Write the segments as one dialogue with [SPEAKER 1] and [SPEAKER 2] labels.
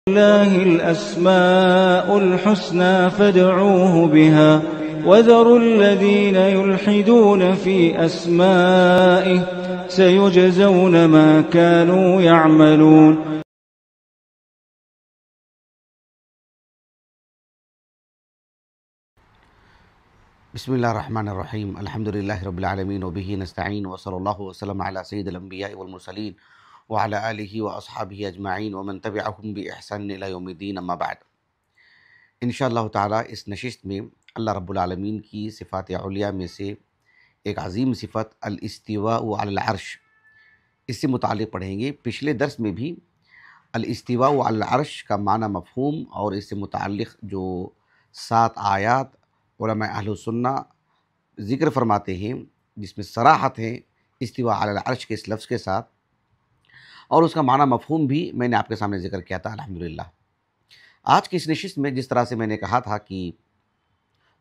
[SPEAKER 1] لله الأسماء الحسنى فادعوه بها وذروا الذين يلحدون في أسمائه سيجزون ما كانوا يعملون.
[SPEAKER 2] بسم اللہ الرحمن الرحیم الحمدللہ رب العالمین وبہ نستعین وصلی اللہ وسلم علی سید الانبیاء والمرسلین وعلی آلہ واصحابہ اجمعین ومن تبعہم بإحسان الی یوم الدین اما بعد. انشاءاللہ تعالی اس نشست میں اللہ رب العالمین کی صفات علیہ میں سے ایک عظیم صفت الاستواء علی العرش، اس سے متعلق پڑھیں گے. پچھلے درس میں بھی الاستواء علی العرش کا معنی مفہوم اور اس سے متعلق جو 7 آیات علماء اہل سنہ ذکر فرماتے ہیں جس میں صراحت ہے استواء علی العرش کے اس لفظ کے ساتھ، اور اس کا معنی مفہوم بھی میں نے آپ کے سامنے ذکر کیا تھا الحمدللہ. آج کی اس نشست میں جس طرح سے میں نے کہا تھا کہ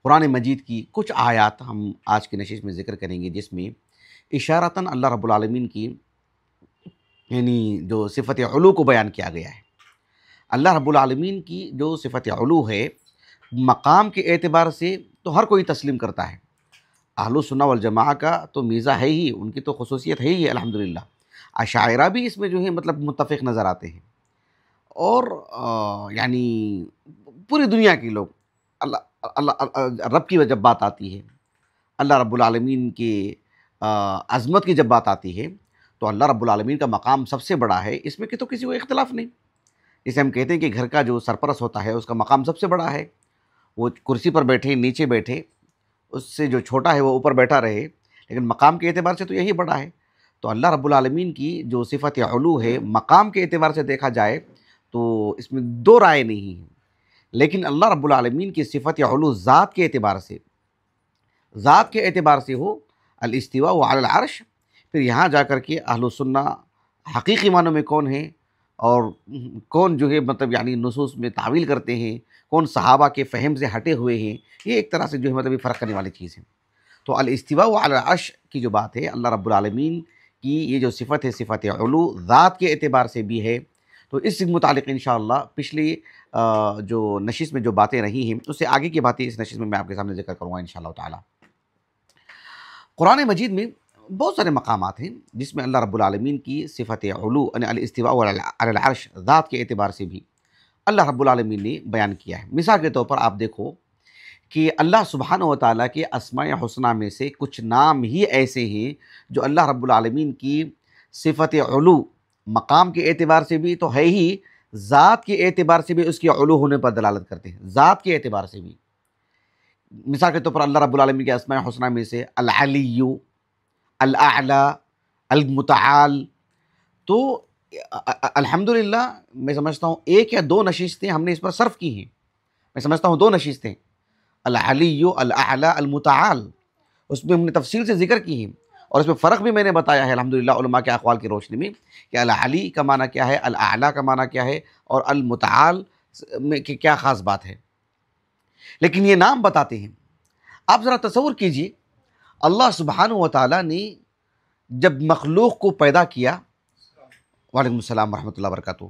[SPEAKER 2] قرآن مجید کی کچھ آیات ہم آج کی نشست میں ذکر کریں گے جس میں اشارتاً اللہ رب العالمین کی یعنی جو صفت علو کو بیان کیا گیا ہے. اللہ رب العالمین کی جو صفت علو ہے مقام کے اعتبار سے تو ہر کوئی تسلیم کرتا ہے. اہل سنہ والجماعہ کا تو میزہ ہے ہی، ان کی تو خصوصیت ہے ہی الحمدللہ. اشاعرہ بھی اس میں جو ہے متفق نظر آتے ہیں، اور یعنی پوری دنیا کے لوگ اللہ رب کی جب بات آتی ہے، اللہ رب العالمین کے عظمت کی جب بات آتی ہے تو اللہ رب العالمین کا مقام سب سے بڑا ہے، اس میں کہ تو کسی کو اختلاف نہیں. جسے ہم کہتے ہیں کہ گھر کا جو سرپرست ہوتا ہے اس کا مقام سب سے بڑا ہے، وہ کرسی پر بیٹھے نیچے بیٹھے، اس سے جو چھوٹا ہے وہ اوپر بیٹھا رہے، لیکن مقام کے اعتبار سے تو یہی بڑا ہے. تو اللہ رب العالمین کی جو صفت علو ہے مقام کے اعتبار سے دیکھا جائے تو اس میں 2 رائے نہیں ہیں. لیکن اللہ رب العالمین کی صفت علو ذات کے اعتبار سے ہو الاستواء علی العرش، پھر یہاں جا کر کے اہل سنہ حقیقی معنوں میں کون ہیں اور کون جو ہے یعنی نصوص میں تعویل کرتے ہیں، کون صحابہ کے فہم سے ہٹے ہوئے ہیں، یہ ایک طرح سے جو ہے فرق کرنے والی چیز ہے. تو الاستواء علی العرش کی جو بات ہے اللہ رب العالمین کی یہ جو صفت ہے صفت علو ذات کے اعتبار سے بھی ہے. تو اس سے متعلق انشاءاللہ پچھلی جو نشست میں جو باتیں رہی ہیں اس سے آگے کی باتیں اس نشست میں آپ کے سامنے ذکر کروں گا انشاءاللہ تعالی. قرآن مجید میں بہت سارے مقامات ہیں جس میں اللہ رب العالمین کی صفت علو یعنی الاستواء علی العرش ذات کے اعتبار سے بھی اللہ رب العالمین نے بیان کیا ہے. مثال کے طور پر آپ دیکھو کہ اللہ سبحانہ و تعالیٰ کے اسماء حسنہ میں سے کچھ نام ہی ایسے ہیں جو اللہ رب العالمین کی صفت علو مقام کے اعتبار سے بھی تو ہے ہی، ذات کے اعتبار سے بھی اس کی علو ہونے پر دلالت کرتے ہیں. ذات کے اعتبار سے بھی مثال کے طور پر اللہ رب العالمین کے اسماء حسنہ میں سے العلی، الاعلی، المتعال. تو الحمدللہ میں سمجھتا ہوں 1 یا 2 نشستیں ہم نے اس پر صرف کی ہیں. میں سمجھتا ہوں 2 نشستیں، العلی، الاعلی، المتعال، اس میں ہم نے تفصیل سے ذکر کی ہیں، اور اس میں فرق بھی میں نے بتایا ہے الحمدللہ علماء کے اقوال کی روشنی میں کہ العلی کا معنی کیا ہے، الاعلی کا معنی کیا ہے، اور المتعال میں کیا خاص بات ہے. لیکن یہ نام بتاتے ہیں. آپ ذرا تصور کیجئے اللہ سبحانہ و تعالیٰ نے جب مخلوق کو پیدا کیا، وعلیکم السلام ورحمۃ اللہ وبرکاتہ،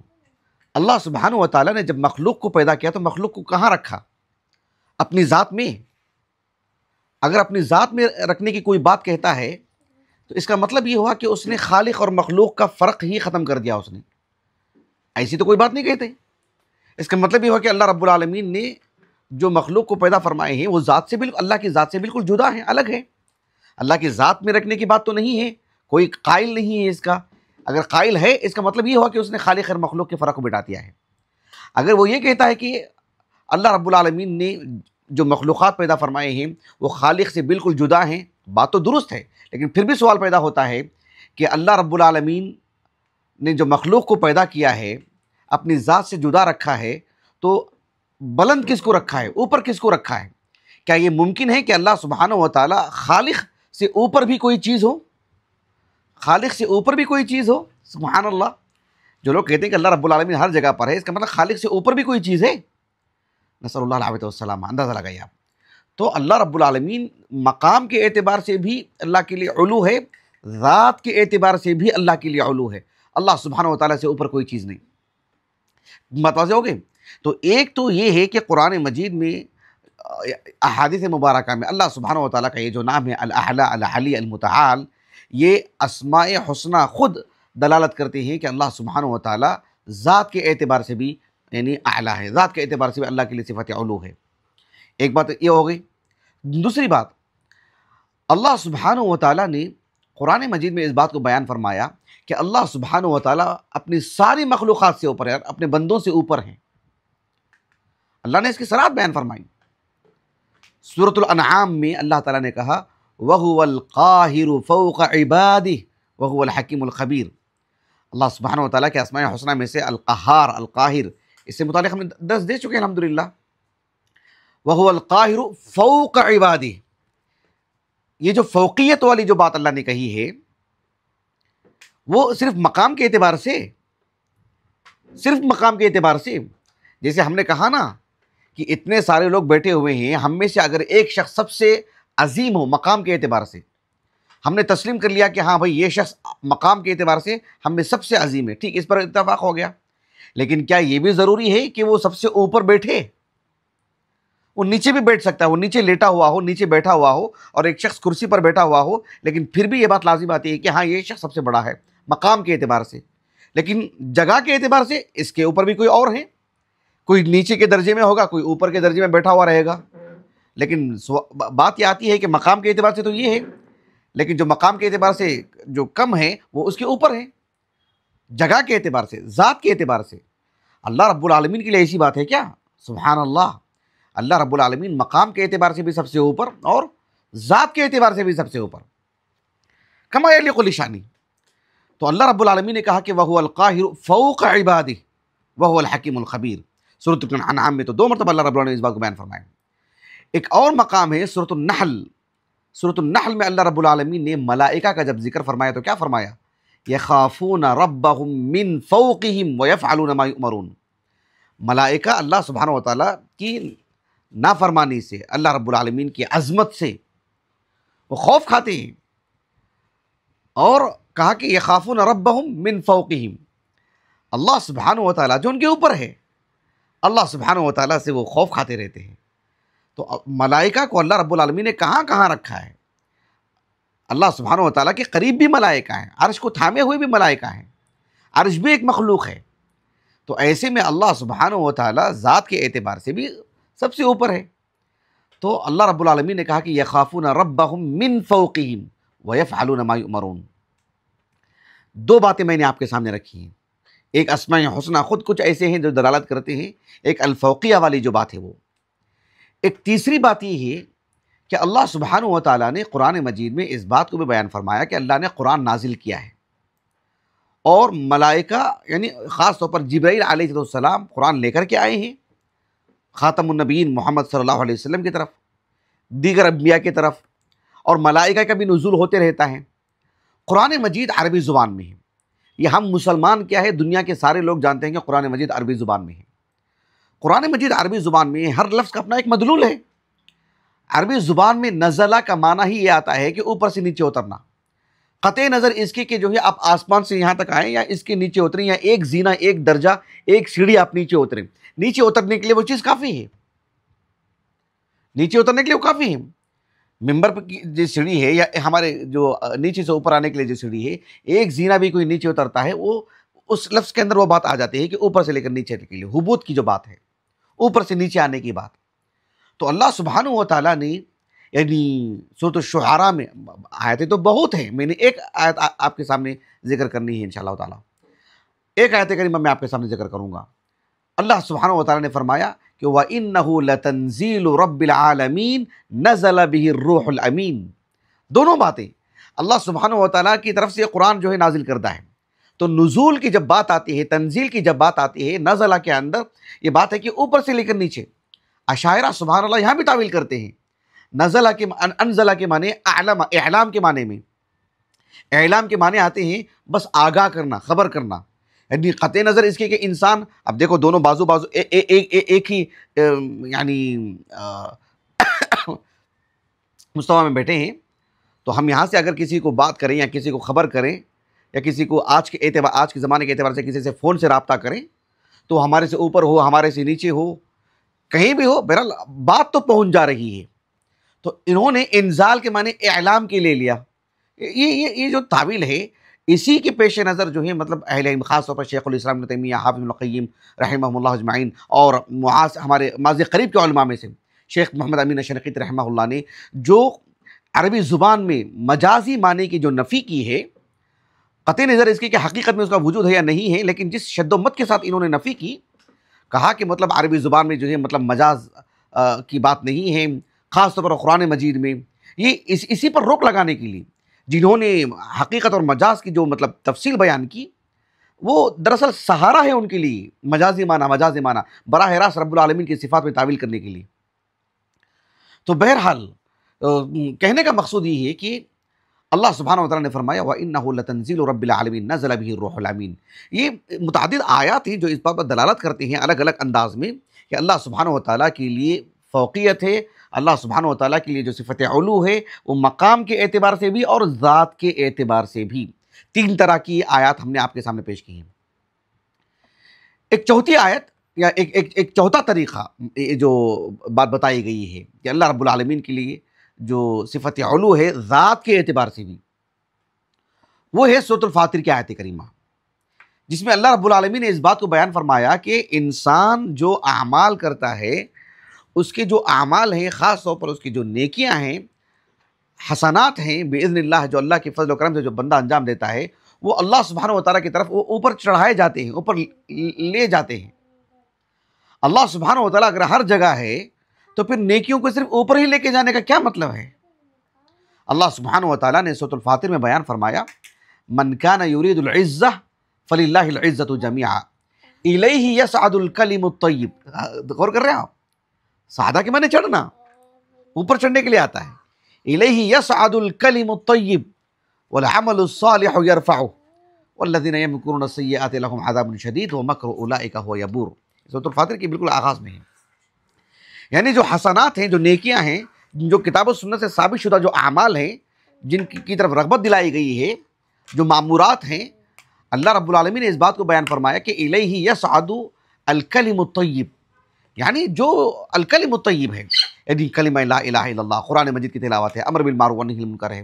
[SPEAKER 2] اللہ سبحانہ و تعالیٰ نے جب مخلوق کو پیدا کیا تو مخلوق کو کہاں رکھا؟ اپنی ذات میں. اگر اپنی ذات میں رکھنے کی کوئی بات کہتا ہے تو اس کا مطلب یہ ہوا کہ اس نے خالق اور مخلوق کا فرق ہی ختم کر دیا. اس نے ایسی تو کوئی بات نہیں کہتے. اس کا مطلب یہ ہوا کہ اللہ رب العالمین نے جو مخلوق کو پیدا فرمائے ہیں وہ ذات سے بالکل اللہ کی ذات سے بالکل جدا ہیں، الگ ہیں. اللہ کی ذات میں رکھنے کی بات تو نہیں ہے، کوئی قائل نہیں ہے اس کا. اگر قائل ہے اس کا مطلب یہ ہوا کہ اس نے خالق اور مخلوق کے فرق کو مٹا دیا ہے. اگر وہ یہ کہتا ہے کہ اللہ رب العالمین نے جو مخلوقات پیدا فرمائے ہیں وہ خالق سے بالکل جدا ہیں، بات تو درست ہے، لیکن پھر بھی سوال پیدا ہوتا ہے کہ اللہ رب العالمین نے جو مخلوق کو پیدا کیا ہے اپنی ذات سے جدا رکھا ہے، تو بلند کس کو رکھا ہے، اوپر کس کو رکھا ہے؟ کیا یہ ممکن ہے کہ اللہ سبحانہ و تعالی خالق سے اوپر بھی کوئی چیز ہو؟ خالق سے اوپر بھی کوئی چیز ہو؟ سبحان اللہ. جو لوگ کہتے ہیں کہ اللہ رب العالمین ہر جگہ پر ہے، اس کا مطلب خالق سے اوپر بھی کوئی چیز ہے؟ نسأل اللہ العافیہ والسلام. اندازہ لگائیے آپ. تو اللہ رب العالمین مقام کے اعتبار سے بھی اللہ کے لیے علو ہے، ذات کے اعتبار سے بھی اللہ کے لیے علو ہے. اللہ سبحانہ و تعالیٰ سے اوپر کوئی چیز نہیں. بات واضح ہو گئی؟ تو ایک تو یہ ہے کہ قرآن مجید میں احادیث مبارکہ میں اللہ سبحانہ و تعالیٰ کا یہ جو نام ہے الاعلی العلی المتعال، یہ اسماء حسنہ خود دلالت کرتے ہیں کہ اللہ سبحانہ و تعالیٰ ذات کے اعتبار سے بھی یعنی اعلیٰ ہے، ذات کے اعتبار سے بھی اللہ کے لیے صفت علو ہے۔ ایک بات یہ ہو گئی۔ دوسری بات، اللہ سبحانہ و تعالیٰ نے قرآن مجید میں اس بات کو بیان فرمایا کہ اللہ سبحانہ و تعالیٰ اپنی ساری مخلوقات سے اوپر ہے، اپنے بندوں سے اوپر ہیں۔ اللہ نے اس کی صراحت بیان فرمائی۔ سورۃ الانعام میں اللہ تعالیٰ نے کہا وَهُوَ الْقَاهِرُ فَوْقَ عِبَادِهِ وَهُوَ الْحَكِيمُ الْخَبِيرُ۔ اللہ سبحانہ و تعالیٰ کے اسماء حسنہ میں سے القہار، القاہر، اس سے متعلق ہم نے درس دے چکے ہیں الحمدللہ۔ وَهُوَ الْقَاهِرُ فَوْقَ عِبَادِهِ، یہ جو فوقیت والی جو بات اللہ نے کہی ہے وہ صرف مقام کے اعتبار سے، صرف مقام کے اعتبار سے، جیسے ہم نے کہا نا کہ اتنے سارے لوگ بیٹھے ہوئے ہیں، ہم میں سے اگر ایک شخص سب سے عظیم ہو مقام کے اعتبار سے، ہم نے تسلیم کر لیا کہ ہاں بھائی یہ شخص مقام کے اعتبار سے ہم میں سب سے عظیم ہے، ٹھیک، اس پر اتفاق ہو گیا۔ لیکن کیا یہ بھی ضروری ہے کہ وہ سب سے اوپر بیٹھے؟ وہ نیچے بھی بیٹھ سکتا ہے، وہ نیچے لیٹا ہوا ہو، نیچے بیٹھا ہوا ہو، اور ایک شخص کرسی پر بیٹھا ہوا ہو، لیکن پھر بھی یہ بات لازم آتی ہے کہ ہاں یہ شخص سب سے بڑا ہے مقام کے اعتبار سے، لیکن جگہ کے اعتبار سے اس کے اوپر بھی کوئی اور ہے، کوئی نیچے کے درجے میں ہوگا، کوئی اوپر کے درجے میں بیٹھا ہوا رہے گا۔ لیکن بات یہ آتی ہے کہ مقام کے اعتبار سے تو یہ ہے، لیکن جو مقام کے اعتبار سے جو کم ہے وہ اس کے اوپر ہے، جگہ کے اعتبار سے، ذات کے اعتبار سے۔ اللہ رب العالمین کے لیے ایسی بات ہے کیا؟ سبحان اللہ، اللہ رب العالمین مقام کے اعتبار سے بھی سب سے اوپر اور ذات کے اعتبار سے بھی سب سے اوپر، کما یلیق لشانی۔ تو اللہ رب العالمین نے کہا کہ وَهُوَ الْقَاهِرُ فَوْقَ عِبَادِهِ وَهُوَ الْحَكِيمُ الْخَبِيرُ۔ سورۃ الانعام میں تو 2 مرتبہ اللہ رب العالمین نے اس بات کو بیان فرمایا۔ ایک اور مقام ہے سورۃ النحل۔ سورۃ النحل میں اللہ رب العالمین نے ملائکہ کا جب ذکر فرمایا تو کیا فرمایا؟ یخافون ربہم من فوقہم ویفعلون ما یؤمرون۔ ملائکہ اللہ سبحانہ و تعالیٰ کی نافرمانی سے، اللہ رب العالمین کی عظمت سے وہ خوف کھاتے ہیں، اور کہا کہ یخافون ربہم من فوقہم، اللہ سبحانہ و تعالیٰ جو ان کے اوپر ہے، اللہ سبحانہ و تعالیٰ سے وہ خوف کھاتے رہتے ہیں۔ تو ملائکہ کو اللہ رب العالمین نے کہاں کہاں رکھا ہے؟ اللہ سبحانہ و تعالیٰ کے قریب بھی ملائکہ ہیں، عرش کو تھامے ہوئے بھی ملائکہ ہیں، عرش بھی ایک مخلوق ہے۔ تو ایسے میں اللہ سبحانہ و تعالیٰ ذات کے اعتبار سے بھی سب سے اوپر ہے۔ تو اللہ رب العالمین نے کہا کہ یخافون ربہم من فوقہم ویفعلون ما یؤمرون۔ 2 باتیں میں نے آپ کے سامنے رکھی ہیں، ایک اسماء حسنہ خود کچھ ایسے ہیں جو دلالت کرتے ہیں، ایک الفوقیہ والی جو بات ہے وہ، ایک تیسری بات یہ ہے کہ اللہ سبحانہ و تعالیٰ نے قرآن مجید میں اس بات کو بھی بیان فرمایا کہ اللہ نے قرآن نازل کیا ہے، اور ملائکہ یعنی خاص طور پر جبرائیل علیہ السلام قرآن لے کر کے آئے ہیں خاتم النبیین محمد صلی اللہ علیہ وسلم کی طرف، دیگر انبیاء کی طرف، اور ملائکہ کا بھی نزول ہوتے رہتا ہے۔ قرآن مجید عربی زبان میں ہے، یہ ہم مسلمان کیا ہے، دنیا کے سارے لوگ جانتے ہیں کہ قرآن مجید عربی زبان میں ہے۔ قرآن مجید عربی زبان میں ہر لفظ کا اپنا ایک مدلول ہے۔ عربی زبان میں نزلہ کا معنی ہی یہ آتا ہے کہ اوپر سے نیچے اترنا، قطع نظر اس کے کہ جو ہے آپ آسمان سے یہاں تک آئیں یا اس کے نیچے اتریں، یا ایک زینہ، ایک درجہ، ایک سیڑھی آپ نیچے اتریں، نیچے اترنے کے لیے وہ چیز کافی ہے، نیچے اترنے کے لیے وہ کافی ہے۔ ممبر پر جو سیڑھی ہے یا ہمارے جو نیچے سے اوپر آنے کے لیے جو سیڑھی ہے، ایک زینہ بھی کوئی نیچے اترتا ہے، وہ اس لفظ کے اندر وہ بات آ جاتی ہے کہ اوپر سے لے کر نیچے کے لیے حبوط کی جو بات ہے، اوپر سے نیچے آنے کی بات۔ تو اللہ سبحانہ و تعالیٰ نے یعنی سورۃ الشعراء میں آیتیں تو بہت ہیں، میں نے ایک آیت آپ کے سامنے ذکر کرنی ہے انشاءاللہ تعالیٰ، ایک آیت کریمہ میں آپ کے سامنے ذکر کروں گا۔ اللہ سبحانہ و تعالیٰ نے فرمایا کہ وَإِنَّهُ لَتَنزِيلُ رَبِّ الْعَالَمِينَ نَزَلَ بِهِ الرُّوحُ الْأَمِينُ۔ دونوں باتیں اللہ سبحانہ و تعالیٰ کی طرف سے قرآن جو ہے نازل کردہ ہے۔ تو نزول کی جب بات آتی ہے، تنزیل کی جب بات آتی ہے، نزلہ کے اندر یہ بات ہے کہ اوپر سے لے کر نیچے۔ اشاعرہ سبحان اللہ یہاں بھی تعویل کرتے ہیں، نزلہ کے انزلہ کے معنی اعلام کے معنی میں، اعلام کے معنی آتے ہیں بس آگاہ کرنا، خبر کرنا، یعنی قطع نظر اس کے کہ انسان، اب دیکھو دونوں بازو ایک ہی یعنی مستویٰ میں بیٹھے ہیں، تو ہم یہاں سے اگر کسی کو بات کریں یا کسی کو خبر کریں یا کسی کو آج کے زمانے کے اعتبار سے کسی سے فون سے رابطہ کریں، تو ہمارے سے اوپر ہو، ہمارے سے نیچے ہو، کہیں بھی ہو، بہرحال بات تو پہنچ جا رہی ہے۔ تو انہوں نے انزال کے معنی اعلام کے لے لیا۔ یہ جو تعویل ہے، اسی کے پیش نظر جو ہے مطلب اہل علم، خاص طور پر شیخ الاسلام ابن تیمیہ، حافظ ابن القیم رحمہ اللہ اجمعین، اور ہمارے ماضی قریب کے علماء میں سے شیخ محمد امین شنقیطی رحمہ اللہ نے جو عربی زبان میں مجازی معنی کی جو نفی کی ہے، قطع نظر اس کی کہ حقیقت میں اس کا وجود ہے یا نہیں ہے، لیکن جس شد و مت کے ساتھ انہوں نے نفی کی، کہا کہ مطلب عربی زبان میں جو ہے مطلب مجاز کی بات نہیں ہے، خاص طور پر قرآن مجید میں، یہ اسی پر روک لگانے کے لیے جنہوں نے حقیقت اور مجاز کی جو مطلب تفصیل بیان کی، وہ دراصل سہارا ہے ان کے لیے مجازی معنی براہ راست رب العالمین کی صفات میں تعویل کرنے کے لیے۔ تو بہرحال کہنے کا مقصود یہ ہے کہ اللہ سبحانہ وتعالیٰ نے فرمایا وَإِنَّهُ لَتَنزِيلُ رَبِّ الْعَالَمِينَ نَزَلَ بِهِ الرُّوحُ الْأَمِينُ۔ یہ متعدد آیات ہیں جو اس بات پر دلالت کرتے ہیں الگ الگ انداز میں کہ اللہ سبحانہ وتعالیٰ کے لیے فوقیت ہے، اللہ سبحانہ وتعالیٰ کے لیے جو صفت علو ہے وہ مقام کے اعتبار سے بھی اور ذات کے اعتبار سے بھی۔ تین طرح کی آیات ہم نے آپ کے سامنے پیش کی ہیں۔ ایک چوتھی آیت یا ایک چوتھا طریقہ جو بات بتائی گئی ہے کہ اللہ رب العالمین کے لیے جو صفت علو ہے ذات کے اعتبار سے بھی، وہ ہے سورۃ الفاطر کی آیت کریمہ، جس میں اللہ رب العالمین نے اس بات کو بیان فرمایا کہ انسان جو اعمال کرتا ہے، اس کے جو اعمال ہیں، خاص طور پر اس کی جو نیکیاں ہیں، حسنات ہیں باذن اللہ، جو اللہ کے فضل و کرم سے جو بندہ انجام دیتا ہے، وہ اللہ سبحانہ وتعالیٰ کی طرف وہ اوپر چڑھائے جاتے ہیں، اوپر لے جاتے ہیں۔ اللہ سبحانہ وتعالیٰ اگر ہر جگہ ہے تو پھر نیکیوں کو صرف اوپر ہی لے کے جانے کا کیا مطلب ہے؟ اللہ سبحانہ وتعالیٰ نے سورۃ الفاطر میں بیان فرمایا من کان یرید العزہ فللہ العزۃ جمیعا الیہ یصعد الکلم الطیب۔ غور کر رہے ہیں آپ؟ صعدہ کے معنی چڑھنا، اوپر چڑھنے کے لیے آتا ہے۔ الیہ یصعد الکلم الطیب والعمل الصالح یرفعہ والذین یمکرون السیئات لهم عذاب شدید ومکر اولئک هو یبور۔ سورۃ الفاطر کی بالکل آغاز میں ہے، یعنی جو حسنات ہیں، جو نیکیاں ہیں، جو کتاب و سنت سے ثابت شدہ جو اعمال ہیں، جن کی طرف رغبت دلائی گئی ہے، جو معمورات ہیں، اللہ رب العالمین نے اس بات کو بیان فرمایا کہ الیہ یصعد الکلم الطیب، یعنی جو الکلم الطیب ہے، یعنی کلمہ لا الہ الا اللہ، قرآن مجید کی تلاوت ہے، امر بالمعروف ونہی عن المنکر ہے،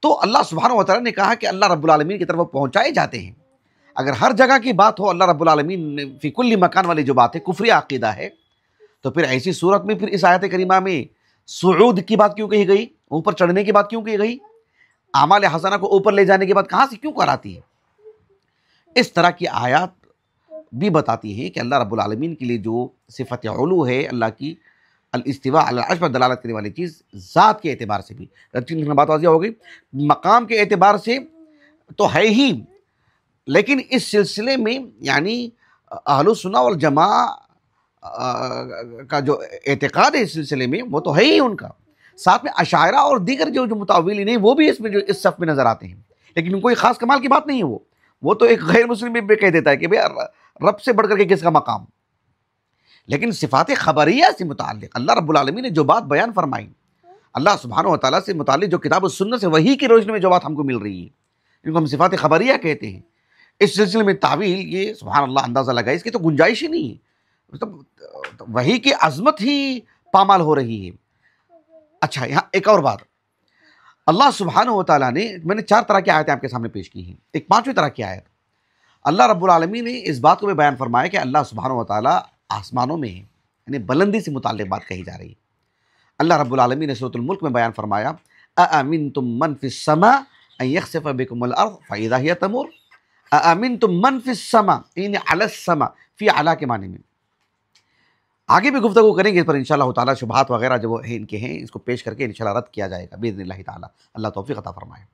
[SPEAKER 2] تو اللہ سبحانہ وتعالیٰ نے کہا کہ اللہ رب العالمین کی طرف وہ پہنچائے جاتے ہیں۔ اگر ہر جگہ کی بات ہو اللہ رب العالمین فی کل مکان والی جو بات ہے، کفری عقیدہ ہے، تو پھر ایسی صورت میں پھر اس آیت کریمہ میں صعود کی بات کیوں کہی گئی؟ اوپر چڑھنے کی بات کیوں کہی گئی؟ اعمال حسنہ کو اوپر لے جانے کی بات کہاں سے کیوں کراتی ہے؟ اس طرح کی آیات بھی بتاتی ہیں کہ اللہ رب العالمین کے لیے جو صفت علو ہے، اللہ کی الاستواء علی العرش پر دلالت کرنے والی چیز، ذات کے اعتبار سے بھی، بات واضح ہو گئی، مقام کے اعتبار سے تو ہے ہی، لیکن اس سلسلے میں یعنی اہل السنہ والجماعہ کا جو اعتقاد ہے اس سلسلے میں وہ تو ہے ہی ان کا، ساتھ میں اشاعرہ اور دیگر جو متاولین ہیں وہ بھی اس میں جو اس صف میں نظر آتے ہیں، لیکن کوئی خاص کمال کی بات نہیں ہے، وہ تو ایک غیر مسلم بھی کہہ دیتا ہے کہ رب سے بڑھ کر کے کس کا مقام۔ لیکن صفات خبریہ سے متعلق اللہ رب العالمین نے جو بات بیان فرمائی، اللہ سبحانہ وتعالیٰ سے متعلق جو کتاب و سنت سے وحی کی روشنی میں جو بات ہم کو مل رہی ہے، جن کو ہم صفات خبریہ کہتے ہیں، اس سلسلے میں تعویل، یہ سبحان اللہ اندازہ لگائے، اس کی تو گنجائش ہی نہیں ہے، مطلب وحی کی عظمت ہی پامال ہو رہی ہے۔ اچھا، یہاں ایک اور بات، اللہ سبحانہ وتعالیٰ نے، میں نے 4 طرح کی آیتیں آپ کے سامنے پیش کی ہیں، ایک 5ویں طرح کی آیت، اللہ رب العالمین نے اس بات کو بھی بیان فرمایا کہ اللہ سبحانہ وتعالیٰ آسمانوں میں ہے، یعنی بلندی سے متعلق بات کہی جا رہی ہے۔ اللہ رب العالمین نے سورۃ الملک میں بیان فرمایا اَأَمِنْتُم مَّن فِي السَّمَاءِ أَن يَخْسِفَ بِكُمُ الْأَرْضَ فَإِذَا هِيَ تَمُورُ۔ اَأَمِنْتُم مَّن فِي السَّمَاءِ، یعنی علی السماء، فی علی کے معنی میں۔ آگے بھی گفتگو کریں گے اس پر انشاءاللہ تعالیٰ، شبہات وغیرہ جو ہیں ان کے ہیں، اس کو پیش کر کے انشاءاللہ رد کیا جائے گا باذن اللہ تعالیٰ، اللہ توفیق عطا فرمائے۔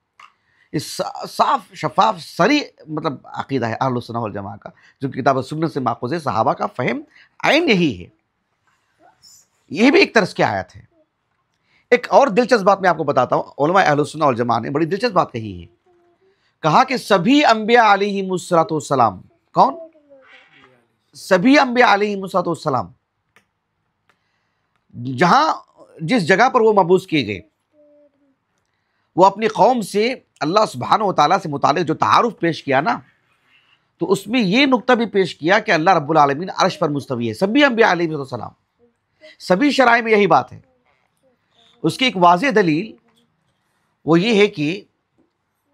[SPEAKER 2] اس صاف شفاف صریح مطلب عقیدہ ہے اہل السنہ والجماعہ کا، جو کتاب و سنت سے ماخوذ ہے، صحابہ کا فہم عین یہی ہے۔ یہ بھی ایک طرز کی آیت ہے۔ ایک اور دلچسپ بات میں آپ کو بتاتا ہوں، علماء اہل السنہ والجماعہ نے بڑی دلچسپ بات کہی ہے، کہا کہ سبھی انبیاء علیہم السلام، کون؟ سبھی انبیاء علیہم السلام جہاں جس جگہ پر وہ مبعوث کیے گئے، وہ اپنی قوم سے اللہ سبحانہ وتعالیٰ سے متعلق جو تعارف پیش کیا نا، تو اس میں یہ نقطہ بھی پیش کیا کہ اللہ رب العالمین عرش پر مستوی ہے. سبھی انبیاء علیہ السلام، سبھی شرائع میں یہی بات ہے. اس کی ایک واضح دلیل وہ یہ ہے کہ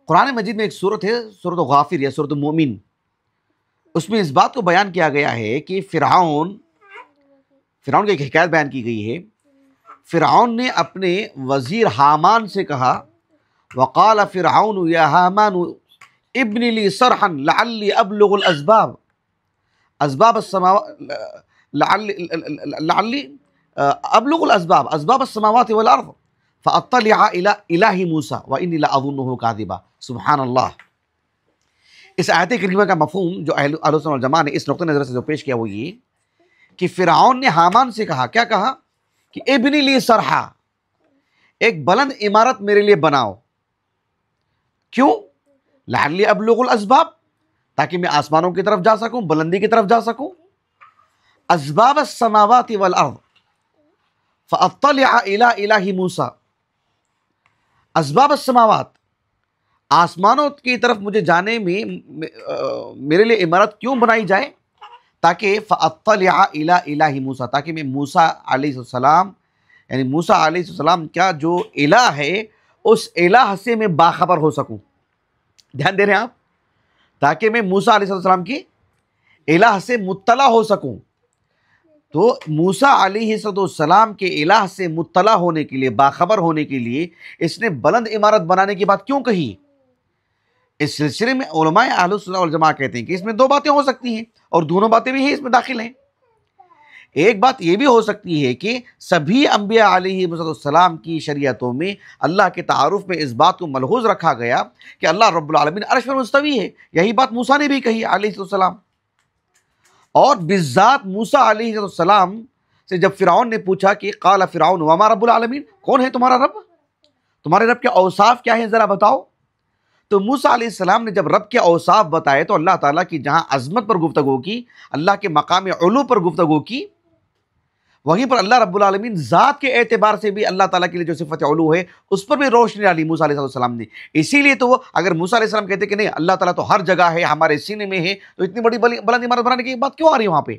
[SPEAKER 2] قرآن مجید میں ایک سورت ہے، سورت غافر یا سورت مومن، اس میں اس بات کو بیان کیا گیا ہے کہ فرعون کی ایک حکایت بیان کی گئی ہے. فرعون نے اپنے وزیر حامان سے کہا، وقال فرعون یا حامان ابن لی صرحا لعلی ابلغ الاسباب اسباب السماوات لعلی ابلغ الاسباب اسباب السماوات والارض فاطلع الى الہ موسیٰ وانی لاظنہ کاذبا. سبحان اللہ. اس آیت کریمہ کا مفہوم جو اہل سنت والجماعہ نے اس نقطہ نظر سے جو پیش کیا وہ یہ کہ فرعون نے حامان سے کہا، کیا کہا کہ ابنی لی صرحا، ایک بلند عمارت میرے لیے بناؤ. کیوں؟ لعلی ابلغ الاسباب، تاکہ میں آسمانوں کی طرف جا سکوں، بلندی کی طرف جا سکوں. اسباب السماوات والارض فاطلع الى الہ موسیٰ، اسباب السماوات، آسمانوں کی طرف مجھے جانے میں میرے لیے عمارت کیوں بنائی جائے؟ تاکہ فاطلع الى الہ موسیٰ، تاکہ میں موسیٰ علیہ السلام یعنی موسیٰ علیہ السلام کا جو الہ ہے اس الہ سے میں باخبر ہو سکوں. دھیان دے رہے ہیں آپ؟ تاکہ میں موسیٰ علیہ السلام کی الہ سے مطلع ہو سکوں. تو موسیٰ علیہ السلام کے الہ سے مطلع ہونے کے لیے، باخبر ہونے کے لیے اس نے بلند عمارت بنانے کی بات کیوں کہی؟ اس سلسلے میں علماء اہل سنت والجماعہ کہتے ہیں کہ اس میں دو باتیں ہو سکتی ہیں، اور دونوں باتیں بھی ہیں اس میں داخل ہیں. ایک بات یہ بھی ہو سکتی ہے کہ سبھی انبیاء علیہ السلام کی شریعتوں میں اللہ کے تعارف میں اس بات کو ملحوظ رکھا گیا کہ اللہ رب العالمین عرش پر مستوی ہے. یہی بات موسیٰ نے بھی کہی علیہ السلام. اور بالذات موسیٰ علیہ السلام سے جب فرعون نے پوچھا کہ قال فرعون وما رب العالمین، کون ہے تمہارا رب؟ تمہارے رب کے اوصاف کیا ہیں ذرا بتاؤ. تو موسیٰ علیہ السلام نے جب رب کے اوصاف بتائے تو اللہ تعالیٰ کی جہاں عظمت پر گفتگو کی، اللہ کے مقام علو پر گفتگو کی، وہیں پر اللہ رب العالمین ذات کے اعتبار سے بھی اللہ تعالیٰ کے لیے جو صفت علو ہے اس پر بھی روشنی ڈالی موسیٰ علیہ السلام نے. اسی لیے تو وہ اگر موسیٰ علیہ السلام کہتے کہ نہیں اللہ تعالیٰ تو ہر جگہ ہے، ہمارے سینے میں ہے، تو اتنی بڑی بلند عمارت بنانے کی بات کیوں آ رہی ہے وہاں پہ؟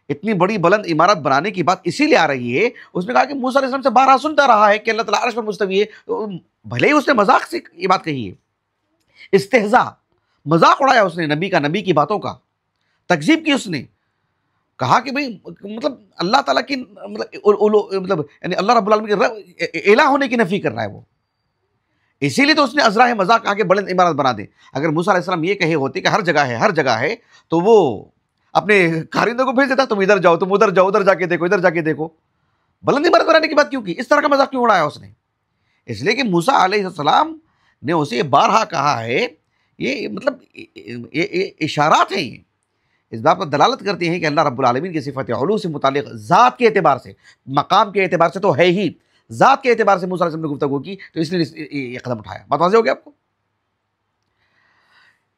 [SPEAKER 2] اتنی بڑی بلند عمارت بنانے کی بات اسی لیے آ رہی ہے. اس نے کہا کہ موسیٰ علیہ السلام سے بارہا سنتا رہا ہے کہ اللہ تعالیٰ عرش پر مستوی ہے، تو بھلے ہی اس نے مذاق سے یہ بات کہی ہے، استہزاء، مذاق اڑایا اس نے نبی کی باتوں کا، تکذیب کی. اس نے کہا کہ بھئی مطلب اللہ تعالیٰ کی مطلب یعنی اللہ رب العالمین کے الہ ہونے کی نفی کر رہا ہے وہ. اسی لیے تو اس نے ازراہ مذاق کہا کہ بلند عمارت بنا دیں. اگر موسیٰ علیہ السلام یہ کہے ہوتے کہ ہر جگہ ہے تو وہ اپنے کارندوں کو بھیج دیتا، تم ادھر جاؤ، تم ادھر جاؤ، ادھر جا کے دیکھو، ادھر جا کے دیکھو. بلند عمارت بنانے کی بات کیوں کی؟ اس طرح کا مذاق کیوں اڑایا اس نے؟ اس لیے کہ موسیٰ علیہ السلام نے اسے بارہا کہا ہے. یہ مطلب یہ اشارات ہیں، اس بات پر دلالت کرتے ہیں کہ اللہ رب العالمین کی صفت علو سے متعلق ذات کے اعتبار سے، مقام کے اعتبار سے تو ہے ہی، ذات کے اعتبار سے موسیٰ علیہ السلام نے گفتگو کی، تو اس لیے یہ قدم اٹھایا. بات واضح ہو گیا آپ کو؟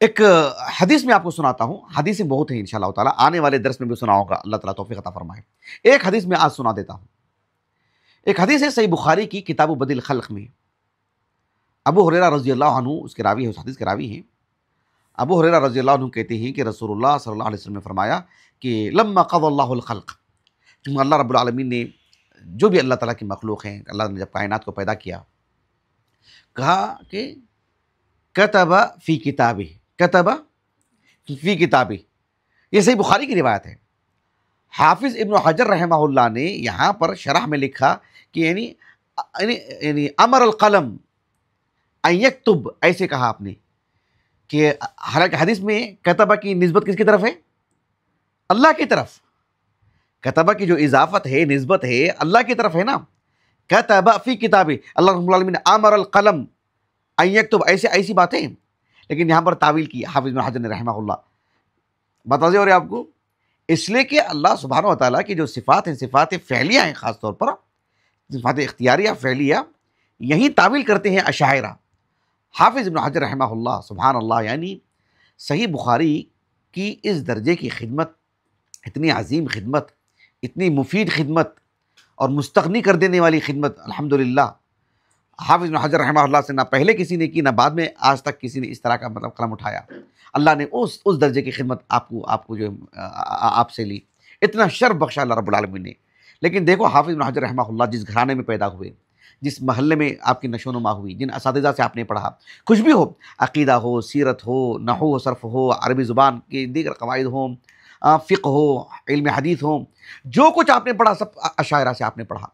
[SPEAKER 2] ایک حدیث میں آپ کو سناتا ہوں. حدیثیں بہت ہیں انشاءاللہ تعالیٰ، آنے والے درس میں بھی سنا ہوگا، اللہ تعالیٰ توفیق عطا فرمائے. ایک حدیث میں آج سنا دیتا ہوں. ایک حدیث ہے صحیح بخاری کی کتاب بدء الخلق میں. ابو ہریرہ رضی اللہ عنہ اس کے راوی ہیں، اس حدیث کے راوی ہیں. ابو ہریرہ رضی اللہ عنہ کہتے ہیں کہ رسول اللہ صلی اللہ علیہ وسلم نے فرمایا کہ لما قضى اللہ الخلق، اللہ رب العالمین نے جو بھی اللہ تعالیٰ کی مخلوق ہیں، اللہ نے جب کائنات کو پیدا کیا، کہا کہ کتب فی کتابہ. یہ صحیح بخاری کی روایت ہے. حافظ ابن حجر رحمہ اللہ نے یہاں پر شرح میں لکھا کہ یعنی امر القلم ان یکتب، ایسے کہا آپ نے کہ حالانکہ حدیث میں کتبہ کی نسبت کس کی طرف ہے؟ اللہ کی طرف. کتبہ کی جو اضافت ہے، نسبت ہے، اللہ کی طرف ہے نا. کتب فی کتابہ، اللہ رب العالمین نے امر القلم ان یکتب، ایسی باتیں. لیکن یہاں پر تعویل کی حافظ ابن حجر نے رحمہ اللہ. بات واضح ہو رہی ہے آپ کو؟ اس لیے کہ اللہ سبحانہ و تعالیٰ کی جو صفات ہیں، صفات فعلیہ ہیں، خاص طور پر صفات اختیاریہ فعلیہ، یہی تعویل کرتے ہیں اشاعرہ. حافظ ابن حجر رحمہ اللہ سبحان اللہ، یعنی صحیح بخاری کی اس درجے کی خدمت، اتنی عظیم خدمت، اتنی مفید خدمت اور مستغنی کر دینے والی خدمت، الحمدللہ حافظ ابن حجر رحمہ اللہ سے نہ پہلے کسی نے کی، نہ بعد میں آج تک کسی نے اس طرح کا مطلب قلم اٹھایا۔ اللہ نے اس درجے کی خدمت آپ کو جو آپ سے لی، اتنا شرف بخشا اللہ رب العالمین نے۔ لیکن دیکھو حافظ ابن حجر رحمہ اللہ جس گھرانے میں پیدا ہوئے، جس محلے میں آپ کی نشو و نما ہوئی، جن اساتذہ سے آپ نے پڑھا، کچھ بھی ہو، عقیدہ ہو، سیرت ہو، نحو و صرف ہو، عربی زبان کے دیگر قواعد ہوں، فقہ ہو، علم حدیث ہو، جو کچھ آپ نے پڑھا سب اشاعرہ سے آپ نے پڑھا۔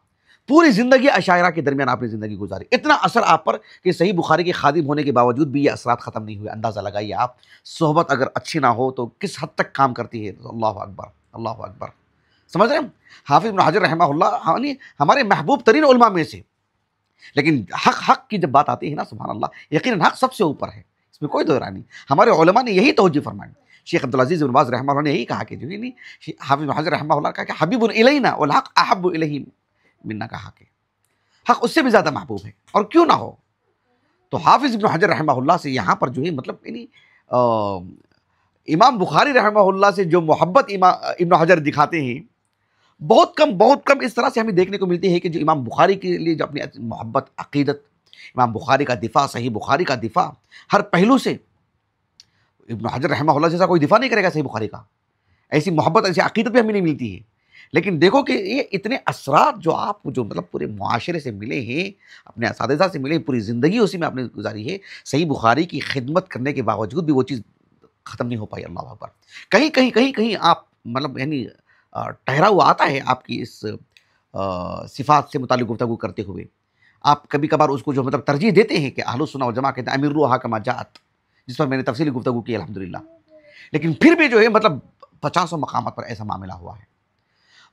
[SPEAKER 2] پوری زندگی اشاعرہ کے درمیان آپ نے زندگی گزاری، اتنا اثر آپ پر کہ صحیح بخاری کے خادم ہونے کے باوجود بھی یہ اثرات ختم نہیں ہوئے۔ اندازہ لگائیے آپ، صحبت اگر اچھی نہ ہو تو کس حد تک کام کرتی ہے۔ اللہ اکبر، اللہ اکبر، سمجھ رہے ہیں؟ حافظ ابن حجر رحمہ اللہ ہمارے محبوب ترین علماء میں سے، لیکن حق کی جب بات آتی ہے نا، سبحان اللہ، یقیناً حق سب سے اوپر ہے، اس میں کوئی دو رائے نہیں۔ ہمارے علماء نے یہی توجہ فرمائی۔ شیخ عبدالعزیز بن باز رحمہ اللہ نے یہی کہا کہ جو حافظ ابن حجر رحمہ اللہ کہا کہ حبیب الینا والحق احب الیہ منا، کہا کہ حق اس سے بھی زیادہ محبوب ہے، اور کیوں نہ ہو۔ تو حافظ ابن حجر رحمہ اللہ سے یہاں پر جو ہے مطلب امام بخاری رحمہ اللہ سے جو محبت ابن حجر دکھاتے ہیں، بہت کم اس طرح سے ہمیں دیکھنے کو ملتی ہے کہ جو امام بخاری کے لیے جو اپنی محبت، عقیدت، امام بخاری کا دفاع، صحیح بخاری کا دفاع، ہر پہلو سے ابن حجر رحمہ اللہ جیسا کوئی دفاع نہیں کرے گا صحیح بخاری کا۔ ایسی محبت، ایسی عقیدت بھی ہمیں نہیں ملتی ہے۔ لیکن دیکھو کہ یہ اتنے اثرات جو آپ کو جو مطلب پورے معاشرے سے ملے ہیں، اپنے اساتذہ سے ملے، پوری زندگی اسی میں آپ نے گزاری ہے، صحیح بخاری کی خدمت کرنے کے باوجود بھی وہ چیز ختم نہیں ہو پائی۔ اللہ اکبر، کہیں آپ مطلب یعنی ٹھہراؤ آتا ہے آپ کی اس صفات سے متعلق گفتگو کرتے ہوئے۔ آپ کبھی کبھار اس کو جو مطلب ترجیح دیتے ہیں کہ اہل السنہ والجماعہ کہتے ہیں امروها کما جاءت، جس پر میں نے تفصیلی گفتگو کی الحمدللہ، لیکن پھر بھی جو ہے مطلب 50 مقامات پر ایسا معاملہ ہوا ہے،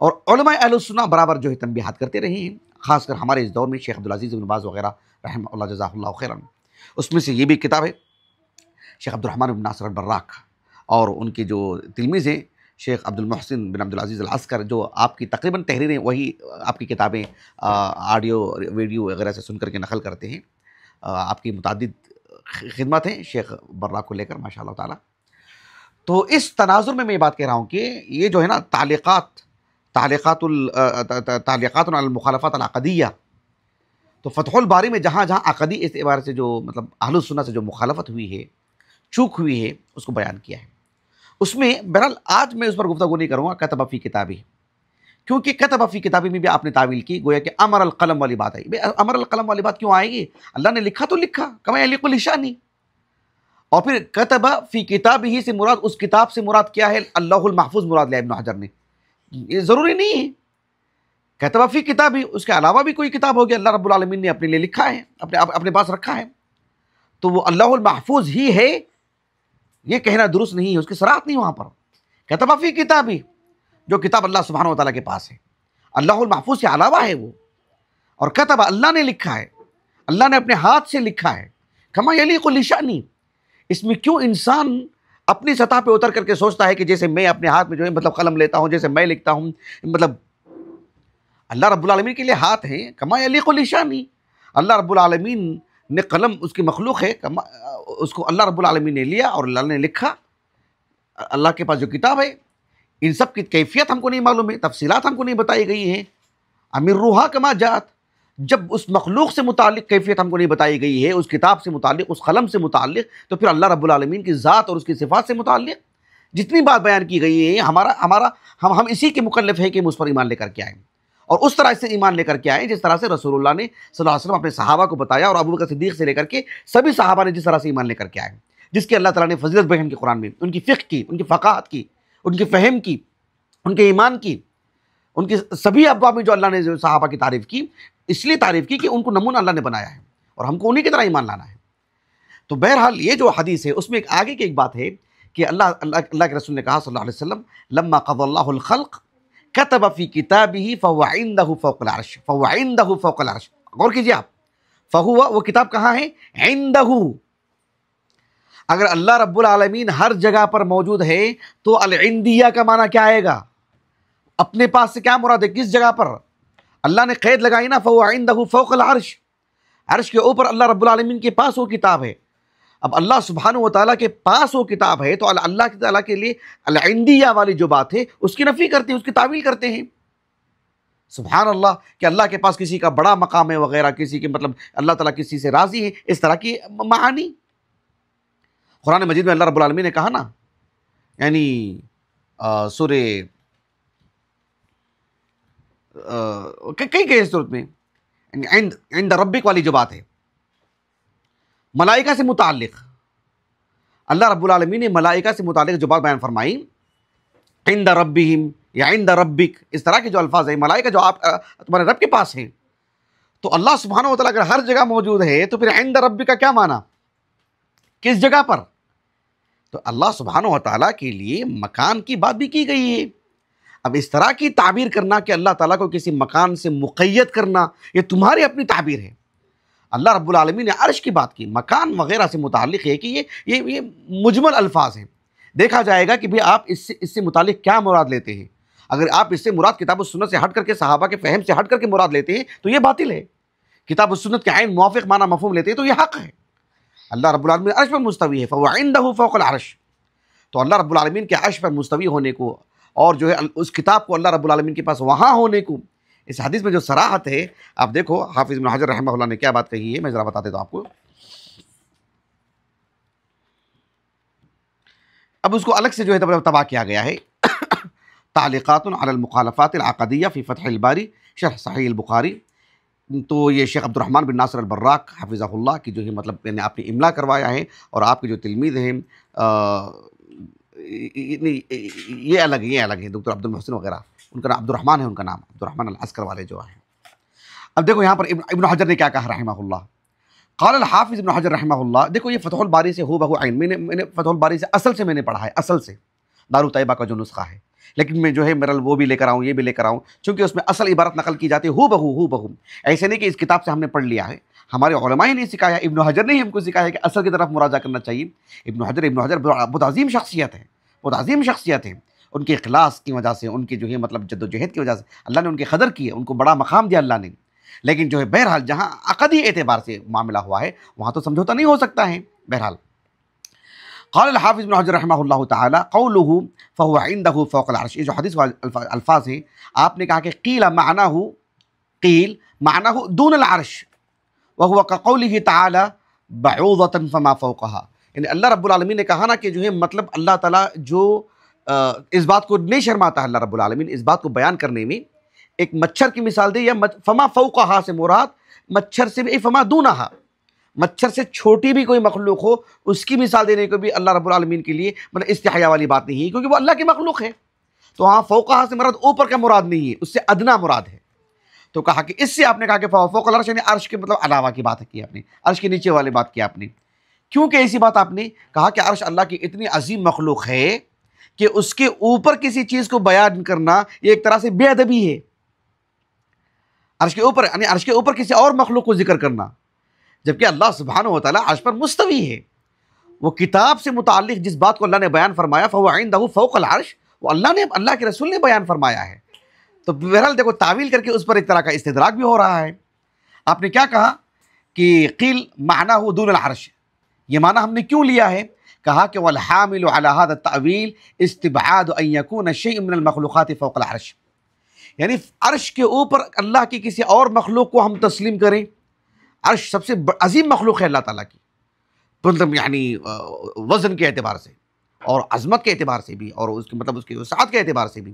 [SPEAKER 2] اور علماء اہل السنہ برابر جو ہے تنبیہات کرتے رہے ہیں، خاص کر ہمارے اس دور میں شیخ عبدالعزیز بن باز وغیرہ رحمہ اللہ جزاہ اللہ خیرا۔ اس میں سے یہ بھی کتاب ہے شیخ عبد الرحمن بن ناصر البراق، اور ان کے جو تلمیذ ہیں شیخ عبد المحسن بن عبد العزیز العسکر، جو آپ کی تقریباً تحریریں وہی آپ کی کتابیں آڈیو ویڈیو وغیرہ سے سن کر کے نقل کرتے ہیں۔ آپ کی متعدد خدمات ہیں شیخ براق کو لے کر ماشاء اللہ تعالیٰ۔ تو اس تناظر میں یہ بات کہہ رہا ہوں کہ یہ جو ہے نا تعلیقات علی المخالفات العقدیہ، تو فتح الباری میں جہاں عقدی اس اعتبار سے جو مطلب اہل السنہ سے جو مخالفت ہوئی ہے، چوک ہوئی ہے، اس کو بیان کیا ہے۔ اس میں بہرحال آج میں اس پر گفتگو نہیں کروں گا، کتب فی کتابی، کیونکہ کتب فی کتابی میں بھی آپ نے تعویل کی، گویا کہ امر القلم والی بات آئی۔ امر القلم والی بات کیوں آئے گی؟ اللہ نے لکھا تو لکھا، کما یلیق لشانی۔ اور پھر کتب فی کتابی سے مراد، اس کتاب سے مراد کیا ہے؟ اللہ المحفوظ مراد لیا ابن حجر نے۔ یہ ضروری نہیں ہے کتب فی کتابی، اس کے علاوہ بھی کوئی کتاب ہوگی اللہ رب العالمین نے اپنے لیے لکھا ہے، اپنے پاس رکھا ہے، تو وہ اللہ المحفوظ ہی ہے، یہ کہنا درست نہیں ہے، اس کی صراحت نہیں وہاں پر۔ کتب فی کتابی، جو کتاب اللہ سبحانہ و تعالیٰ کے پاس ہے، اللہ المحفوظ کے علاوہ ہے وہ، اور کتب اللہ نے لکھا ہے، اللہ نے اپنے ہاتھ سے لکھا ہے، کما یلیق لشانی۔ اس میں کیوں انسان اپنی سطح پہ اتر کر کے سوچتا ہے کہ جیسے میں اپنے ہاتھ میں جو ہے مطلب قلم لیتا ہوں، جیسے میں لکھتا ہوں، مطلب اللہ رب العالمین کے لیے ہاتھ ہیں، کما یلیق لشانی۔ اللہ رب العالمین نے قلم، اس کی مخلوق ہے، اس کو اللہ رب العالمین نے لیا اور اللہ نے لکھا۔ اللہ کے پاس جو کتاب ہے، ان سب کی کیفیت ہم کو نہیں معلوم ہے، تفصیلات ہم کو نہیں بتائی گئی ہیں۔ امروها کما جاءت، جب اس مخلوق سے متعلق کیفیت ہم کو نہیں بتائی گئی ہے، اس کتاب سے متعلق، اس قلم سے متعلق، تو پھر اللہ رب العالمین کی ذات اور اس کی صفات سے متعلق جتنی بات بیان کی گئی ہے، ہم اسی کے مکلف ہے کہ ہم اس پر ایمان لے کر کے آئیں، اور اس طرح سے ایمان لے کر کے آئیں جس طرح سے رسول اللہ نے صلی اللہ علیہ وسلم اپنے صحابہ کو بتایا، اور ابوبکر صدیق سے لے کر کے سبھی صحابہ نے جس طرح سے ایمان لے کر کے آئے، جس کی اللہ تعالیٰ نے فضیلت بیان کی قرآن میں، ان کی فقہ کی، ان کی فقاہت کی، ان کی فہم کی، ان کے ایمان کی، ان کی سبھی ابواب میں جو اللہ نے صحابہ کی تعریف کی، اس لیے تعریف کی کہ ان کو نمونہ اللہ نے بنایا ہے، اور ہم کو انہی کی طرح ایمان لانا ہے۔ تو بہرحال یہ جو حدیث ہے، اس میں ایک آگے کی ایک بات ہے کہ اللہ کے رسول نے کہا صلی اللہ علیہ وسلم، لما قضى اللہ الخلق كتب فی کتابہ فهو عنده فوق العرش، فهو عنده فوق العرش۔ غور کیجیے آپ، فہو، وہ کتاب کہاں ہے؟ عنده۔ اگر اللہ رب العالمین ہر جگہ پر موجود ہے تو العندیہ کا معنی کیا آئے گا؟ اپنے پاس سے کیا مراد ہے؟ کس جگہ پر؟ اللہ نے قید لگائی نا، فهو عنده فوق العرش، عرش کے اوپر اللہ رب العالمین کے پاس وہ کتاب ہے۔ اب اللہ سبحانہ و تعالیٰ کے پاس وہ کتاب ہے، تو اللہ تعالیٰ کے لیے العندیہ والی جو بات ہے اس کی نفی کرتے ہیں، اس کی تعویل کرتے ہیں۔ سبحان اللہ کہ اللہ کے پاس کسی کا بڑا مقام ہے وغیرہ، کسی کے مطلب اللہ تعالیٰ کسی سے راضی ہے، اس طرح کی معانی قرآن مجید میں اللہ رب العالمین نے کہا نا، یعنی سورہ کئی صورت میں عند ربک والی جو بات ہے ملائکہ سے متعلق، اللہ رب العالمین نے ملائکہ سے متعلق جو بات بیان فرمائی، عند ربہم یا عند ربک، اس طرح کے جو الفاظ ہیں، ملائکہ جو آپ تمہارے رب کے پاس ہیں، تو اللہ سبحانہ و تعالیٰ اگر ہر جگہ موجود ہے تو پھر عند ربک کا کیا معنی، کس جگہ پر؟ تو اللہ سبحانہ و تعالیٰ کے لیے مکان کی بات بھی کی گئی ہے۔ اب اس طرح کی تعبیر کرنا کہ اللہ تعالیٰ کو کسی مکان سے مقید کرنا، یہ تمہاری اپنی تعبیر ہے۔ اللہ رب العالمین نے عرش کی بات کی، مکان وغیرہ سے متعلق ہے کہ یہ مجمل الفاظ ہیں، دیکھا جائے گا کہ بھی آپ اس سے متعلق کیا مراد لیتے ہیں۔ اگر آپ اس سے مراد کتاب و سنت سے ہٹ کر کے، صحابہ کے فہم سے ہٹ کر کے مراد لیتے ہیں تو یہ باطل ہے، کتاب و سنت کے عین موافق معنی مفہوم لیتے ہیں تو یہ حق ہے۔ اللہ رب العالمین عرش پر مستوی ہے، فَهُوَ عِندَهُ فَوْقَ الْعَرْشِ، تو اللہ رب العالمین کے عرش پر مستوی ہونے کو اور جو ہے اس کتاب کو اللہ رب العالمین کے پاس وہاں ہونے کو، اس حدیث میں جو صراحت ہے، آپ دیکھو حافظ ابن حجر رحمہ اللہ نے کیا بات کہی ہے، میں ذرا بتا دیتا ہوں آپ کو۔ اب اس کو الگ سے جو ہے تباہ کیا گیا ہے، تعلیقات علی المخالفات العقدیہ فی فتح الباری شرح صحیح البخاری، تو یہ شیخ عبد الرحمن بن ناصر البراق حفظہ اللہ کی جو ہے مطلب نے آپ نے املا کروایا ہے، اور آپ کے جو تلمیذ ہیں یہ الگ ہیں دکتر عبد المحسن وغیرہ، ان کا نام عبد الرحمن ہے، ان کا نام عبد الرحمن العسکر والے جو ہیں۔ اب دیکھو یہاں پر ابن حجر نے کیا کہا رحمہ اللہ، قال الحافظ ابن حجر رحمہ اللہ، دیکھو یہ فتح الباری سے ہو بہو عین، میں نے فتح الباری سے اصل سے میں نے پڑھا ہے، اصل سے دارالطیبہ کا جو نسخہ ہے، لیکن میں جو ہے میرا وہ بھی لے کر آؤں، یہ بھی لے کر آؤں، چونکہ اس میں اصل عبارت نقل کی جاتی ہے ہو بہو، ایسے نہیں کہ اس کتاب سے ہم نے پڑھ لیا ہے، ہمارے علماء ہی نہیں سکھایا، ابن حجر نے ہی ہم کو سکھایا کہ اصل کی طرف مراجعہ کرنا چاہیے۔ ابن حجر بہت عظیم شخصیت ہے، بہت عظیم شخصیت ہے، ان کے اخلاص کی وجہ سے، ان کی جو ہے مطلب جد و جہد کی وجہ سے اللہ نے ان کی قدر کی ہے، ان کو بڑا مقام دیا اللہ نے، لیکن جو ہے بہرحال جہاں عقدی اعتبار سے معاملہ ہوا ہے وہاں تو سمجھوتا نہیں ہو سکتا ہے۔ بہرحال قال الحافظ ابن حجر رحمہ اللہ تعالی قوله فهو عنده فوق العرش، یہ جو حدیث الفاظ ہیں، آپ نے کہا کہ قیل معناه دون العرش وهو كقوله تعالی بعوضة فما فوقها، یعنی اللہ رب العالمین نے کہا نا کہ جو ہے مطلب اللہ تعالیٰ جو اس بات کو نہیں شرماتا ہے، اللہ رب العالمین اس بات کو بیان کرنے میں، ایک مچھر کی مثال دے، یا فما فوقها سے مراد مچھر سے بھی فما دونہا، مچھر سے چھوٹی بھی کوئی مخلوق ہو اس کی مثال دینے کو بھی اللہ رب العالمین کے لیے مطلب استحیا والی بات نہیں ہے، کیونکہ وہ اللہ کی مخلوق ہے، تو ہاں فوقہا سے مراد اوپر کا مراد نہیں ہے، اس سے ادنا مراد ہے۔ تو کہا کہ اس سے آپ نے کہا کہ فوق العرش یعنی عرش کے مطلب علاوہ کی بات کی آپ نے، عرش کے نیچے والی بات کی آپ نے، کیونکہ ایسی بات آپ نے کہا کہ عرش اللہ کی اتنی عظیم مخلوق ہے کہ اس کے اوپر کسی چیز کو بیان کرنا یہ ایک طرح سے بے ادبی ہے، عرش کے اوپر یعنی عرش کے اوپر کسی اور مخلوق کو ذکر کرنا، جبکہ اللہ سبحانہ و تعالیٰ عرش پر مستوی ہے۔ وہ کتاب سے متعلق جس بات کو اللہ نے بیان فرمایا فَهُوَ عِندَهُ فَوْقَ الْعَرْشِ، وہ اللہ کے رسول نے بیان فرمایا ہے، تو بہرحال دیکھو تعویل کر کے اس پر ایک طرح کا استدراک بھی ہو رہا ہے۔ آپ نے کیا کہا کہ قیل معناه دون العرش، یہ معنی ہم نے کیوں لیا ہے؟ کہا کہ وَالْحَامِلُ عَلَى هَذَا التَّأْوِيلِ اسْتِبْعَادُ أَن يَكُونَ شَيْءٌ مِّنَ الْمَخْلُوقَاتِ فَوْقَ الْعَرْشِ، یعنی عرش کے اوپر اللہ کی کسی اور مخلوق کو ہم تسلیم کریں، عرش سب سے عظیم مخلوق ہے اللہ تعالیٰ کی، مطلب یعنی وزن کے اعتبار سے اور عظمت کے اعتبار سے بھی، اور اس کی مطلب اس کی وسعت کے اعتبار سے بھی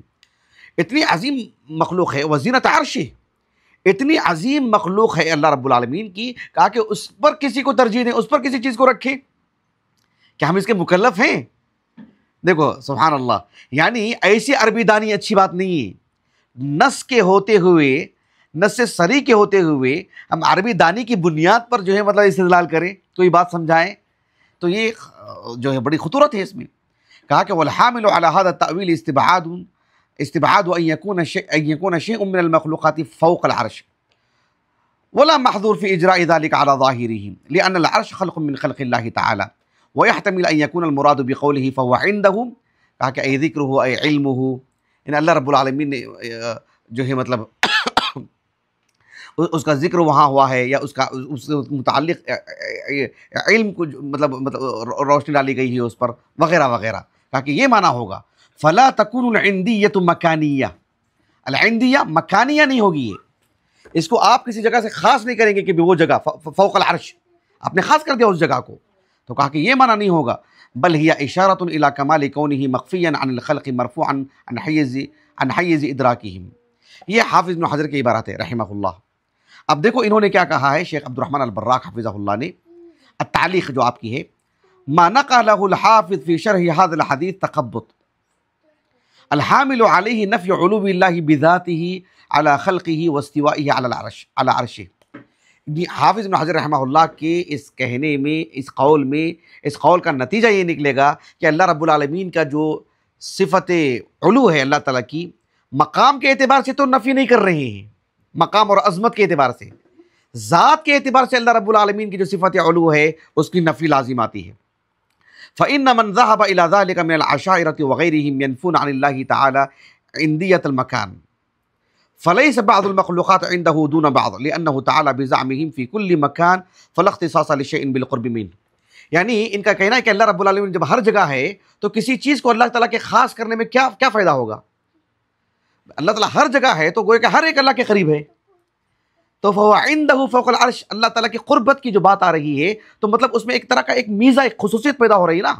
[SPEAKER 2] اتنی عظیم مخلوق ہے، وزینت عرش، اتنی عظیم مخلوق ہے اللہ رب العالمین کی، کہا کہ اس پر کسی کو ترجیح دیں، اس پر کسی چیز کو رکھیں، کیا ہم اس کے مکلف ہیں؟ دیکھو سبحان اللہ، یعنی ایسی عربی دانی اچھی بات نہیں ہے، نس کے ہوتے ہوئے، نس سری کے ہوتے ہوئے ہم عربی دانی کی بنیاد پر جو ہے مطلب استدلال کریں، کوئی بات سمجھائیں، تو یہ جو ہے بڑی خطورت ہے اس میں۔ کہا کہ وَالْحَامِلُ عَلَى هَذَا التَّأْوِيلِ استبعاد أن يكون شيء من المخلوقات فوق العرش ولا محظور في إجراء ذلك على ظاهره، لأن العرش خلق من خلق الله تعالى، ويحتمل أن يكون المراد بقوله فهو عنده، کہا کہ أي ذكره أي علمه، ان اللہ رب العالمین نے جو ہے مطلب اس کا ذکر وہاں ہوا ہے، یا اس سے متعلق علم کو مطلب روشنی ڈالی گئی ہے اس پر وغیرہ وغیرہ، کہا کہ یہ معنی ہوگا۔ فلا تکون العندیۃ مکانیہ، العندیہ مکانیہ نہیں ہوگی، یہ اس کو آپ کسی جگہ سے خاص نہیں کریں گے کہ وہ جگہ فوق العرش، آپ نے خاص کر دیا اس جگہ کو، تو کہا کہ یہ معنی نہیں ہوگا، بل ہی اشارۃ الی کمال کونہ مخفیا عن الخلق مرفوعا عن حیز ادراکہم۔ یہ حافظ ابن حجر کی عبارت ہے رحمہ اللہ۔ اب دیکھو انہوں نے کیا کہا ہے شیخ عبد الرحمن البراق حفظہ اللہ نے، التعلیق جو آپ کی ہے، ما نقلہ الحافظ فی شرح هذا الحدیث تقبط الحامل علیہ نفی علو اللہ بذاتہ علی خلقہ واستوائہ علی عرشہ۔ حافظ ابن حجر رحمہ اللہ کے اس کہنے میں، اس قول کا نتیجہ یہ نکلے گا کہ اللہ رب العالمین کا جو صفت علو ہے اللہ تعالیٰ کی، مقام کے اعتبار سے تو نفی نہیں کر رہے ہیں، مقام اور عظمت کے اعتبار سے، ذات کے اعتبار سے اللہ رب العالمین کی جو صفت علو ہے اس کی نفی لازم آتی ہے۔ فإن من ذهب إلى ذلك من العشائرة وغيرهم ينفون عن الله تعالى عندية المكان، فليس بعض المخلوقات عنده دون بعض لأنه تعالى بزعمهم في كل مكان فلا اختصاص لشيء بالقرب منه۔ یعنی ان کا کہنا ہے کہ اللہ رب العالمین جب ہر جگہ ہے تو کسی چیز کو اللہ تعالیٰ کے خاص کرنے میں کیا فائدہ ہوگا؟ اللہ تعالیٰ ہر جگہ ہے تو گویا کہ ہر ایک اللہ کے قریب ہے، تو فَهُوَ عِنْدَهُ فَوْقَ الْعَرْشِ، اللہ تعالیٰ کی قربت کی جو بات آ رہی ہے تو مطلب اس میں ایک طرح کا ایک میزہ، ایک خصوصیت پیدا ہو رہی ہے نا،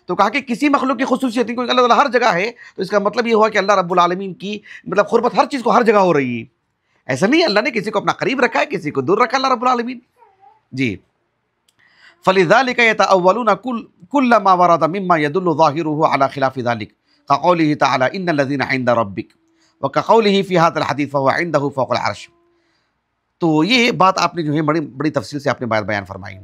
[SPEAKER 2] تو کہا کہ کسی مخلوق کی خصوصیت نہیں، کیونکہ اللہ تعالیٰ ہر جگہ ہے تو اس کا مطلب یہ ہوا کہ اللہ رب العالمین کی مطلب قربت ہر چیز کو ہر جگہ ہو رہی ہے۔ ایسا نہیں، اللہ نے کسی کو اپنا قریب رکھا ہے، کسی کو دور رکھا اللہ رب العالمین۔ جی، فَلِذَلِكَ يَتَأَوَّلُونَ كُلَّ مَا وَرَدَ مِمَّا يَدُلُّ ظَاهِرُهُ عَلَى خِلَافِ ذَلِكَ كَقَوْلِهِ تَعَالَى إِنَّ الَّذِينَ عِندَ رَبِّكَ وَكَقَوْلِهِ فِي هَذَا الْحَدِيثِ فَهُوَ عِنْدَهُ فَوْقَ الْعَرْشِ۔ تو یہ بات آپ نے جو ہے بڑی تفصیل سے آپ نے بیان فرمائی،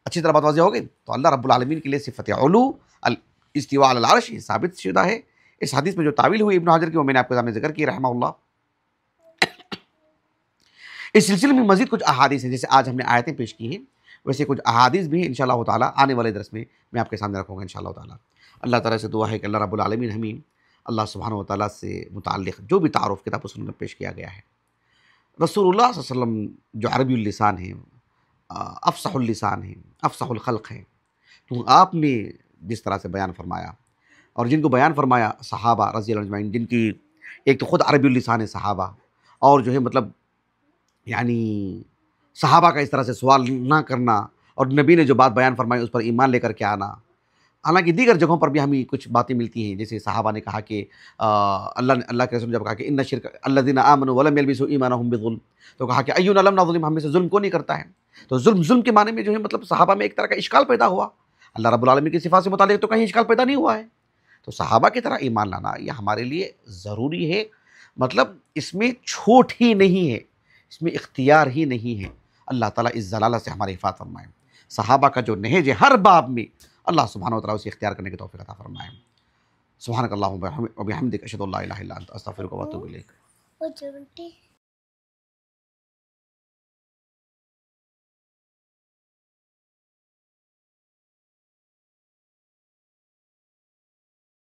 [SPEAKER 2] اچھی طرح بات واضح ہو گئی۔ تو اللہ رب العالمین کے لیے صفت علو الاستواء علی العرش یہ ثابت شدہ ہے۔ اس حدیث میں جو تعویل ہوئی ابن حجر کی وہ میں نے آپ کے سامنے ذکر کی رحمہ اللہ۔ اس سلسلے میں مزید کچھ احادیث ہیں، جیسے آج ہم نے آیتیں پیش کی ہیں، ویسے کچھ احادیث بھی ہیں انشاءاللہ تعالیٰ آنے والے درس میں میں آپ کے سامنے رکھوں گا انشاءاللہ تعالیٰ۔ اللہ تعالیٰ سے دعا ہے کہ اللہ رب العالمین ہمیں اللہ سبحانہ و تعالیٰ سے متعلق جو بھی تعارف کتاب و سنت میں پیش کیا گیا ہے، رسول اللہ صلی اللہ علیہ وسلم جو عربی اللسان ہیں، افصح اللسان ہیں، افصح الخلق ہیں، تو آپ نے جس طرح سے بیان فرمایا اور جن کو بیان فرمایا صحابہ رضی اللہ عنہم اجمعین، جن کی ایک تو خود عربی اللسان ہے صحابہ، اور جو ہے مطلب یعنی صحابہ کا اس طرح سے سوال نہ کرنا اور نبی نے جو بات بیان فرمائی اس پر ایمان لے کر کے آنا۔ حالانکہ دیگر جگہوں پر بھی ہمیں کچھ باتیں ملتی ہیں، جیسے صحابہ نے کہا کہ اللہ کے رسول نے جب کہا کہ ان الشرک الذین آمنوا ولم یلبسوا ایمانہم بظلم، تو کہا کہ اینا لم نظلم، ہم میں سے ظلم کو نہیں کرتا ہے۔ تو ظلم کے معنی میں جو ہے مطلب صحابہ میں ایک طرح کا اشکال پیدا ہوا، اللہ رب العالمین کی صفات سے متعلق تو کہیں اشکال پیدا نہیں ہوا ہے، تو صحابہ کی طرح ایمان لانا یہ ہمارے لیے ضروری ہے، مطلب اس میں چھوٹ ہی نہیں ہے، اس میں اختیار ہی نہیں ہے۔ اللہ تعالیٰ اس ضلالت سے ہماری حفاظت فرمائے۔ صحابہ کا جو نہج ہے ہر باب میں اللہ سبحانہ و تعالیٰ اسے اختیار کرنے کی توفیق عطا فرمائے۔ سبحانک اللہم و بحمدک، اشہد ان لا الہ الا انت، استغفرک و اتوب الیک۔